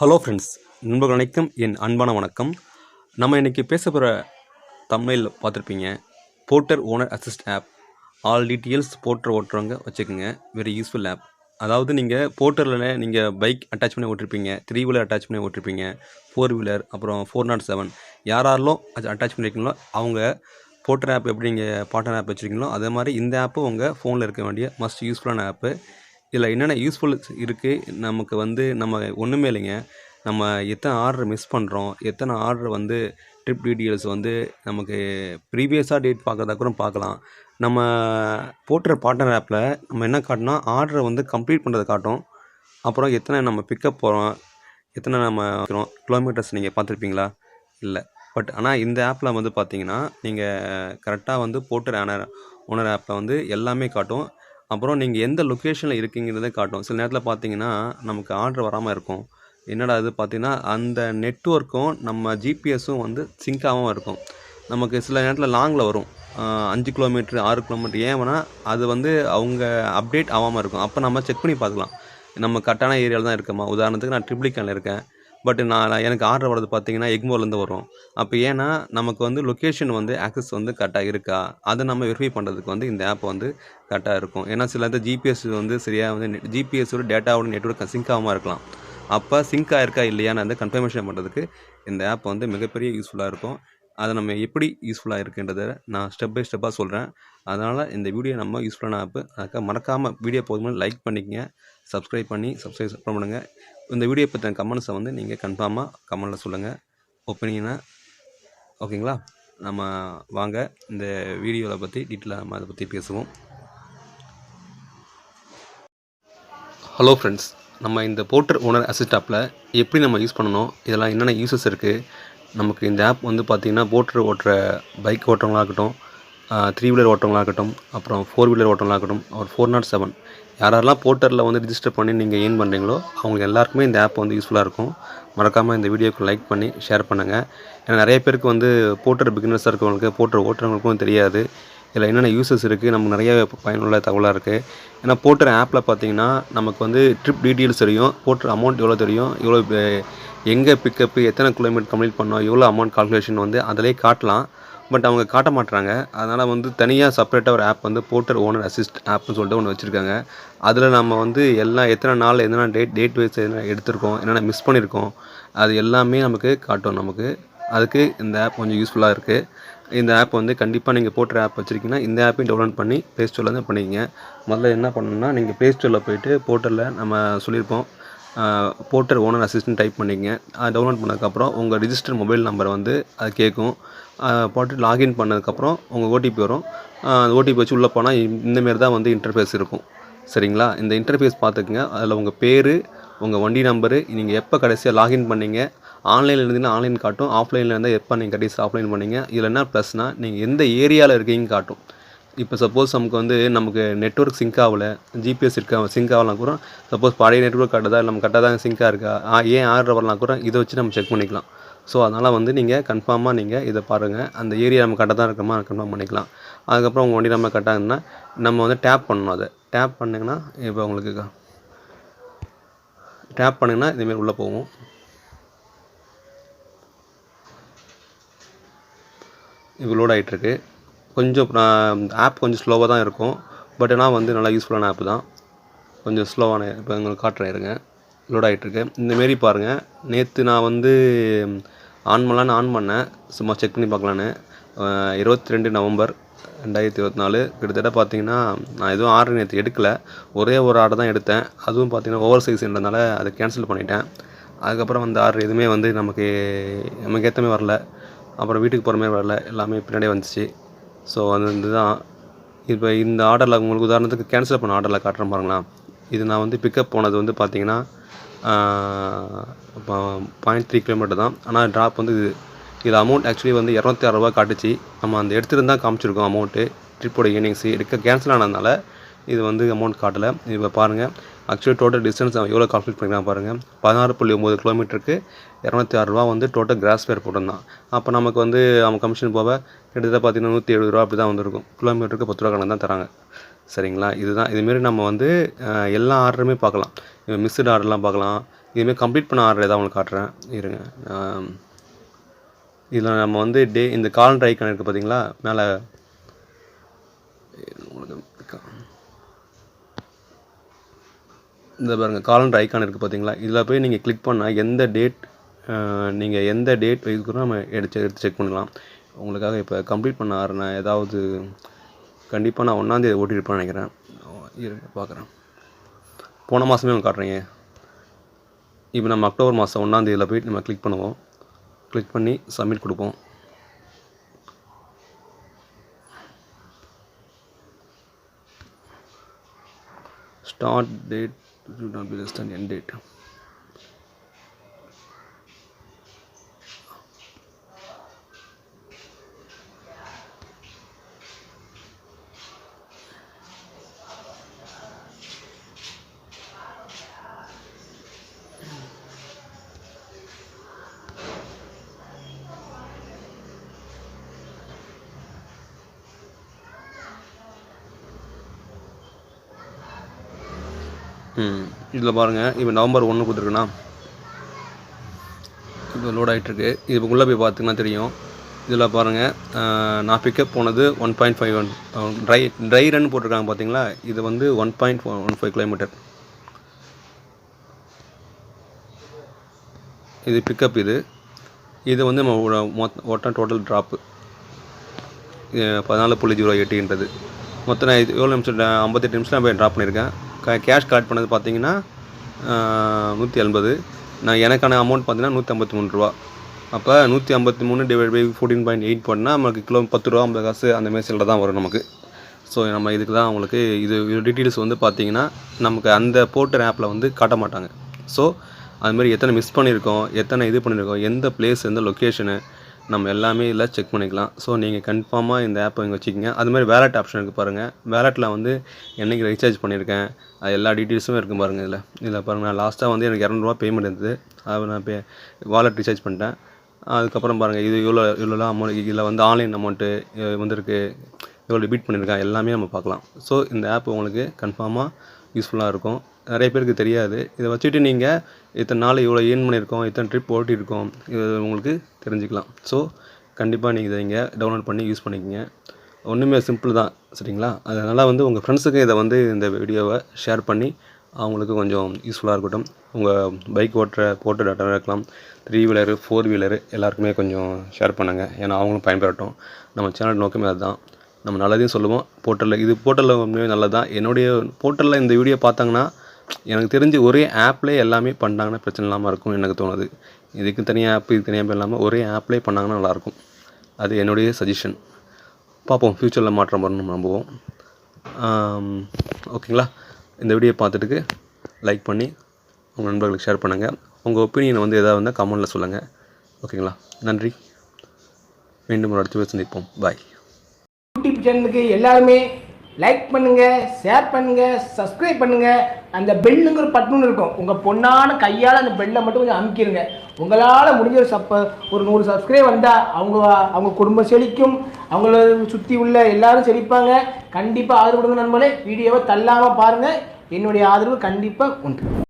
Hello friends, நண்பர்கள் அனைக்கும் என் அன்பான வணக்கம். நம்ம இன்றைக்கி பேச போகிற தமிழில் பார்த்துருப்பீங்க. Porter owner assist app. All details Porter ஓட்டுறவங்க வச்சுக்கோங்க. Very useful app. அதாவது நீங்கள் போர்ட்டரில் நீங்கள் பைக் அட்டாச் பண்ணி ஓட்டிருப்பீங்க, 3 வீலர் அட்டாச் பண்ணி ஓட்டிருப்பீங்க, 4 வீலர், அப்புறம் 407 யாரெல்லாம் அது அட்டாச் பண்ணியிருக்கீங்களோ அவங்க போர்ட்டர் ஆப் எப்படி நீங்கள் பார்ட்னர் ஆப் வச்சுருக்கீங்களோ அதே மாதிரி இந்த ஆப்பும் உங்கள் ஃபோனில் இருக்க வேண்டிய மஸ்ட் யூஸ்ஃபுல்லான ஆப்பு. இதில் என்னென்ன யூஸ்ஃபுல் இருக்குது நமக்கு நம்ம ஒன்றுமே இல்லைங்க. நம்ம எத்தனை ஆர்டர் மிஸ் பண்ணுறோம், எத்தனை ஆர்டர் ட்ரிப் டீட்டெயில்ஸ் நமக்கு ப்ரீவியஸாக டேட் பார்க்குறதா கூட பார்க்கலாம். நம்ம போட்டுற பார்ட்னர் ஆப்பில் நம்ம என்ன காட்டினா ஆர்டரை கம்ப்ளீட் பண்ணுறதை காட்டும். அப்புறம் எத்தனை நம்ம பிக்கப் போகிறோம், எத்தனை நம்ம கிலோமீட்டர்ஸ் நீங்கள் பார்த்துருப்பீங்களா? இல்லை. பட் ஆனால் இந்த ஆப்பில் பார்த்தீங்கன்னா நீங்கள் கரெக்டாக போட்டுற ஓனர் ஆப்பில் எல்லாமே காட்டும். அப்புறம் நீங்கள் எந்த லொக்கேஷனில் இருக்கீங்கிறதே காட்டும். சில நேரத்தில் பார்த்தீங்கன்னா நமக்கு ஆர்டர் வராமல் இருக்கும். என்னடா இது பார்த்தீங்கன்னா அந்த நெட்வொர்க்கும் நம்ம ஜிபிஎஸும் சிங்க் ஆகாமல் இருக்கும். நமக்கு சில நேரத்தில் லாங்கில் வரும் 5 கிலோமீட்ரு 6 கிலோமீட்ரு. ஏன்னா அது அவங்க அப்டேட் ஆகாமல் இருக்கும். அப்போ நம்ம செக் பண்ணி பார்க்கலாம், நம்ம கரெக்டான ஏரியாவில் தான் இருக்கோமா. உதாரணத்துக்கு நான் ட்ரிப்ளிகனில் இருக்கேன், பட் எனக்கு ஆர்டர் வரது பார்த்தீங்கன்னா எக்மோர்லேருந்து வரும். அப்போ ஏன்னா நமக்கு லொக்கேஷன் ஆக்சஸ் கரெக்டாக இருக்கா, அதை நம்ம வெரிஃபை பண்ணுறதுக்கு இந்த ஆப் கரெக்டாக இருக்கும். ஏன்னா சில நேரத்தில் ஜிபிஎஸ் சரியாக ஜிபிஎஸோட டேட்டாவோட நெட்வொர்க் சிங்க் ஆகாமல் இருக்கலாம். அப்போ சிங்க் ஆகிருக்கா இல்லையான்னு கன்ஃபர்மேஷன் பண்ணுறதுக்கு இந்த ஆப் மிகப்பெரிய யூஸ்ஃபுல்லாக இருக்கும். அதை நம்ம எப்படி யூஸ்ஃபுல்லாக இருக்குன்றதை நான் ஸ்டெப் பை ஸ்டெப்பாக சொல்கிறேன். அதனால் இந்த வீடியோ நம்ம யூஸ்ஃபுல்லான ஆப்பு. அதுக்காக மறக்காமல் வீடியோ போகும்போது லைக் பண்ணிக்கங்க, சப்ஸ்கிரைப் பண்ணுங்கள். இந்த வீடியோ பற்றின கமெண்ட்ஸை நீங்கள் கன்ஃபார்மாக கமெண்டில் சொல்லுங்கள், ஒப்பீனியனை. ஓகேங்களா? நம்ம வாங்க இந்த வீடியோவை பற்றி டீட்டெயிலாக நம்ம அதை பற்றி பேசுவோம். ஹலோ ஃப்ரெண்ட்ஸ், நம்ம இந்த போர்ட்டர் ஓனர் அசிஸ்ட் ஆப்பில் எப்படி நம்ம யூஸ் பண்ணணும், இதெல்லாம் என்னென்ன யூசஸ் இருக்குது. நமக்கு இந்த ஆப் பார்த்திங்கன்னா போர்ட்டர் ஓட்டுற பைக் ஓட்டுறவங்களாகட்டும், 3 வீலர் ஓட்டுறவங்களாகட்டும், அப்புறம் 4 வீலர் ஓட்டுறவங்களாகட்டும், ஒரு 407 யாரெல்லாம் போர்ட்டரில் ரிஜிஸ்டர் பண்ணி நீங்கள் ஏர்ன் பண்ணுறீங்களோ அவங்க எல்லாருக்குமே இந்த ஆப் யூஸ்ஃபுல்லாக இருக்கும். மறக்காமல் இந்த வீடியோக்கு லைக் பண்ணி ஷேர் பண்ணுங்கள். ஏன்னா நிறைய பேருக்கு போர்ட்டர் பிகினர்ஸாக இருக்கவங்களுக்கு, போர்ட்டர் ஓட்டுறவங்களுக்கும் தெரியாது இதில் என்னென்ன யூசஸ் இருக்குது. நமக்கு நிறைய பயனுள்ள தகவலாக இருக்குது. ஏன்னா போர்ட்டர் ஆப்பில் பார்த்தீங்கன்னா நமக்கு ட்ரிப் டீட்டெயில்ஸ் தெரியும், போர்ட்டர் அமௌண்ட் எவ்வளோ தெரியும், எவ்வளோ எங்கே பிக்கப்பு, எத்தனை கிலோமீட்டர் கம்ப்ளீட் பண்ணோம், எவ்வளோ அமௌண்ட் கால்குலேஷன் அதிலே காட்டலாம். பட் அவங்க காட்ட மாட்டுறாங்க. அதனால் தனியாக செப்பரேட்டாக ஒரு ஆப் போர்ட்டர் ஓனர் அசிஸ்ட் ஆப்னு சொல்லிட்டு ஒன்று வச்சுருக்காங்க. அதில் நம்ம எல்லாம் எத்தனை நாள் எத்தனை டேட் வைஸ் எதனா எடுத்திருக்கோம், என்னென்ன மிஸ் பண்ணியிருக்கோம், அது எல்லாமே நமக்கு காட்டும். அதுக்கு இந்த ஆப் கொஞ்சம் யூஸ்ஃபுல்லாக இருக்குது. இந்த ஆப் கண்டிப்பாக நீங்கள் போர்ட்டர் ஆப் வச்சுருக்கீங்கன்னா இந்த ஆப்பையும் டவுன்லோட் பண்ணி ப்ளே ஸ்டோரில் பண்ணிக்கங்க. முதல்ல என்ன பண்ணணும்னா நீங்கள் ப்ளே ஸ்டோரில் போய்ட்டு போர்ட்டரில் நம்ம சொல்லியிருப்போம் போர்ட்டர் ஓனர் அசிஸ்டன்ட் டைப் பண்ணிக்கங்க. அதை டவுன்லோட் பண்ணதுக்கப்புறம் உங்கள் ரிஜிஸ்டர் மொபைல் நம்பரை அது கேட்கும். போட்டு லாகின் பண்ணதுக்கப்புறம் உங்கள் ஓடிபி வரும். அந்த ஓடிபி வச்சு உள்ளே போனால் இந்தமாரி தான் இன்டர்ஃபேஸ் இருக்கும். சரிங்களா? இந்த இன்டர்ஃபேஸ் பார்த்துக்குங்க. அதில் உங்கள் பேர், உங்கள் வண்டி நம்பரு, நீங்கள் எப்போ கடைசியாக லாகின் பண்ணீங்க, ஆன்லைனில் இருந்தீங்கன்னா ஆன்லைன் காட்டும், ஆஃப்லைனில் இருந்தால் எப்போ நீங்கள் கடைசி ஆஃப்லைன் பண்ணீங்க. இதில் என்ன ப்ளஸ்னால் நீங்கள் எந்த ஏரியாவில் இருக்கீங்கன்னு காட்டும். இப்போ சப்போஸ் நமக்கு நெட்வொர்க் சிங்க் ஆகலை, ஜிபிஎஸ் சிங்க் ஆகலாம் கூட, சப்போஸ் பழைய நெட்வொர்க் காட்டுதா இல்லை நம்ம கரெக்டாக தான் சிங்காக இருக்கா, ஏன் ஆர்டர் வரலாம் கூட இதை வச்சு நம்ம செக் பண்ணிக்கலாம். ஸோ அதனால் நீங்கள் கன்ஃபார்மாக நீங்கள் இதை பாருங்கள். அந்த ஏரியா நம்ம கரெக்டாக தான் இருக்கோமா கன்ஃபார்ம் பண்ணிக்கலாம். அதுக்கப்புறம் உங்கள் வண்டி நம்ம கரெக்டாக இருந்தால் நம்ம டேப் பண்ணணும். அதை டேப் பண்ணிங்கன்னா இப்போ உங்களுக்கு டேப் பண்ணிங்கன்னா இதேமாரி உள்ளே போகும். இப்போ லோட் ஆகிட்டுருக்கு. கொஞ்சம் ஆப் கொஞ்சம் ஸ்லோவாக தான் இருக்கும். பட் ஆனால் நல்லா யூஸ்ஃபுல்லான ஆப் தான். கொஞ்சம் ஸ்லோவான இப்போ உங்களுக்கு காட்டுறேன் இருங்க. லோட் ஆகிட்டுருக்கு. இந்தமாரி பாருங்கள். நேற்று நான் ஆன் பண்ணேன், சும்மா செக் பண்ணி பார்க்கலான்னு. 22 நவம்பர் 2024 கிட்டத்தட்ட பார்த்தீங்கன்னா நான் எதுவும் ஆர்டர் நேற்று எடுக்கலை. ஒரே ஒரு ஆர்டர் தான் எடுத்தேன். அதுவும் பார்த்தீங்கன்னா ஓவர் சைஸ்ன்றதுனால அதை கேன்சல் பண்ணிட்டேன். அதுக்கப்புறம் ஆர்டர் எதுவுமே நமக்கு ஏற்ற மாதிரி வரல. அப்புறம் வீட்டுக்கு போகிற மாதிரி வரல, எல்லாமே பின்னாடியே வந்துச்சு. ஸோ இதுதான் இப்போ இந்த ஆர்டரில் உங்களுக்கு உதாரணத்துக்கு கேன்சல் பண்ண ஆர்டரில் காட்டுறேன் பாருங்களா. இது நான் பிக்கப் போனது பார்த்தீங்கன்னா 0.3 கிலோமீட்டர் தான். ஆனால் ட்ராப் இது அமௌண்ட் ஆக்சுவலி 206 ரூபா காட்டுச்சு. நம்ம அந்த எடுத்துகிட்டு தான் காமிச்சிருக்கோம் அமௌண்ட்டு. ட்ரிப்போட ஏர்னிங்ஸு கேன்சல் ஆனதுனால இது அமௌண்ட் காட்டலை. இப்போ பாருங்கள், ஆக்சுவலி டோட்டல் டிஸ்டன்ஸ் எவ்வளோ கால்குலேட் பண்ணிக்கலாம் பாருங்கள். 16.9 கிலோமீட்டருக்கு 206 ரூபா டோட்டல் கிராஸ் ஃபேர் போட்டிருந்தான். அப்போ நமக்கு அவங்க கமிஷன் போக கிட்டத்தட்ட பார்த்தீங்கன்னா 170 ரூபா அப்படி தான் வந்திருக்கும். கிலோமீட்டருக்கு 10 ரூபா கணக்கு தான் தராங்க. சரிங்களா? இதுதான் இதுமாரி நம்ம எல்லா ஆர்டருமே பார்க்கலாம். மிஸ்டு ஆர்டர்லாம் பார்க்கலாம். இதுமாரி கம்ப்ளீட் பண்ண ஆர்டர் ஏதாவது உங்களுக்கு காட்டுறேன் இருங்க. இதில் நம்ம வந்து இந்த காலண்டர் ஐக்கான் இருக்குது பார்த்தீங்களா, மேலே இந்த பாருங்கள் காலண்டர் ஐக்கான் இருக்குது பார்த்தீங்களா, இதில் போய் நீங்கள் கிளிக் பண்ணால் நீங்கள் எந்த டேட் வைக்கிறோம் நம்ம எடுத்து செக் பண்ணலாம். உங்களுக்காக இப்போ கம்ப்ளீட் பண்ண ஆரேன். ஏதாவது கண்டிப்பாக நான் 1ஆந்தேதி ஓட்டியிருப்பேன்னு நினைக்கிறேன். பார்க்குறேன். போன மாதமே அவங்க காட்டுறீங்க. இப்போ நம்ம அக்டோபர் மாதம் 1ஆந்தேதியில் போய்ட்டு நம்ம கிளிக் பண்ணுவோம். கிளிக் பண்ணி சப்மிட் கொடுப்போம். Start date should not be less than end date. இதில் பாருங்கள், இப்போ நவம்பர் 1 கொடுத்துருக்குண்ணா, இப்போ லோட் ஆகிட்டுருக்கு. இது உள்ளே போய் பார்த்திங்கன்னா தெரியும். இதில் பாருங்கள், நான் பிக்கப் போனது 1.51 ட்ரை ரன் போட்டிருக்காங்க பார்த்தீங்களா. இது வந்து 1.15 கிலோமீட்டர். இது பிக்கப். இது வந்து நம்ம டோட்டல் ட்ராப்பு 14.08ன்றது. மொத்தம் நான் எவ்வளோ நிமிஷம் 58 நிமிஷம் நான் போய் ட்ராப் பண்ணியிருக்கேன். கேஷ் கலெக்ட் பண்ணது பார்த்தீங்கன்னா 180. நான் எனக்கான அமௌண்ட் பார்த்தீங்கன்னா 153 ரூபா. அப்போ 153 டிவைட் பை 14.8 போட்டால் நமக்கு கிலோ 10 ரூபா 50 காசு அந்த மேசில் தான் வரும் நமக்கு. ஸோ நம்ம இதுக்கு தான் உங்களுக்கு இது டீட்டெயில்ஸ் வந்து பார்த்தீங்கன்னா நமக்கு அந்த போர்ட்டர் ஆப்பில் வந்து காட்ட மாட்டாங்க. ஸோ அதுமாதிரி எத்தனை மிஸ் பண்ணியிருக்கோம், எத்தனை இது பண்ணியிருக்கோம், எந்த பிளேஸ், எந்த லொக்கேஷனு, நம்ம எல்லாமே இதில் செக் பண்ணிக்கலாம். ஸோ நீங்கள் கன்ஃபார்மாக இந்த ஆப்பை இங்கே வச்சுக்கிங்க. அதுமாதிரி வேலட் ஆப்ஷன் இருக்குது பாருங்கள். வேலட்டில் வந்து என்றைக்கு ரீசார்ஜ் பண்ணியிருக்கேன் அது எல்லா டீட்டெயில்ஸும் இருக்குது பாருங்கள். இதில் பாருங்கள், நான் லாஸ்ட்டாக வந்து எனக்கு 200 ரூபா பேமெண்ட் இருந்தது. அதை நான் வாலெட் ரீசார்ஜ் பண்ணிட்டேன். அதுக்கப்புறம் பாருங்கள், இது இவ்வளோலாம் அமௌண்ட், இதில் வந்து ஆன்லைன் அமௌண்ட்டு வந்துருக்கு, எவ்வளோ டெபிட் பண்ணியிருக்கேன் எல்லாமே நம்ம பார்க்கலாம். ஸோ இந்த ஆப் உங்களுக்கு கன்ஃபார்மாக யூஸ்ஃபுல்லாக இருக்கும். நிறைய பேருக்கு தெரியாது. இதை வச்சுட்டு நீங்கள் இத்தனை நாள் இவ்வளோ ஏர்ன் பண்ணியிருக்கோம், இத்தனை ட்ரிப் ஓட்டியிருக்கோம், இது உங்களுக்கு தெரிஞ்சுக்கலாம். ஸோ கண்டிப்பாக நீங்கள் இதை இங்கே டவுன்லோட் பண்ணி யூஸ் பண்ணிக்கோங்க. ஒன்றுமே சிம்பிள் தான், சரிங்களா? அதனால் வந்து உங்கள் ஃப்ரெண்ட்ஸுக்கு இதை வந்து இந்த வீடியோவை ஷேர் பண்ணி அவங்களுக்கு கொஞ்சம் யூஸ்ஃபுல்லாக இருக்கட்டும். உங்கள் பைக் போட்ட டாட்டாவாக இருக்கலாம், 3 வீலரு 4 வீலரு எல்லாருக்குமே கொஞ்சம் ஷேர் பண்ணுங்கள். ஏன்னா அவங்களும் பயன்பெறட்டும். நம்ம சேனல் நோக்கமே அதுதான். நம்ம நல்லதையும் சொல்லுவோம். போர்ட்டலில் உண்மையாக நல்லது தான். என்னுடைய போர்ட்டலில் இந்த வீடியோ பார்த்தாங்கன்னா எனக்கு தெரிஞ்சு ஒரே ஆப்லேயே எல்லாமே பண்ணிட்டாங்கன்னா பிரச்சனை இல்லாமல் இருக்கும் எனக்கு தோணுது. இதுக்கு தனியாக ஆப், இது தனியாக இல்லாமல் ஒரே ஆப்லேயே பண்ணாங்கன்னா நல்லாயிருக்கும். அது என்னுடைய சஜஷன். பார்ப்போம், ஃப்யூச்சரில் மாற்றம் வரணும் நம்புவோம். ஓகேங்களா? இந்த வீடியோ பார்த்துட்டு லைக் பண்ணி உங்கள் நண்பர்களுக்கு ஷேர் பண்ணுங்கள். உங்கள் ஒப்பீனியனை வந்து எதாவது இருந்தால் கமெண்டில் சொல்லுங்கள். ஓகேங்களா? நன்றி. மீண்டும் ஒரு அடுத்த சந்திப்போம். பாய். யூடியூப் சேனலுக்கு எல்லாருமே லைக் பண்ணுங்கள், ஷேர் பண்ணுங்கள், சப்ஸ்கிரைப் பண்ணுங்கள். அந்த பெல்லுங்கிற பட்டன் இருக்கும், உங்கள் பொண்ணான கையால் அந்த பெல்லை மட்டும் கொஞ்சம் அமுக்கிடுங்க. உங்களால் முடிஞ்ச ஒரு 100 சப்ஸ்கிரைப் வந்தால் அவங்க குடும்பம் செழிக்கும், அவங்கள சுற்றி உள்ள எல்லாரும் செழிப்பாங்க. கண்டிப்பாக ஆதரவு கொடுங்க நண்பர்களே. வீடியோவை தள்ளாமல் பாருங்கள். என்னுடைய ஆதரவு கண்டிப்பாக உண்டு.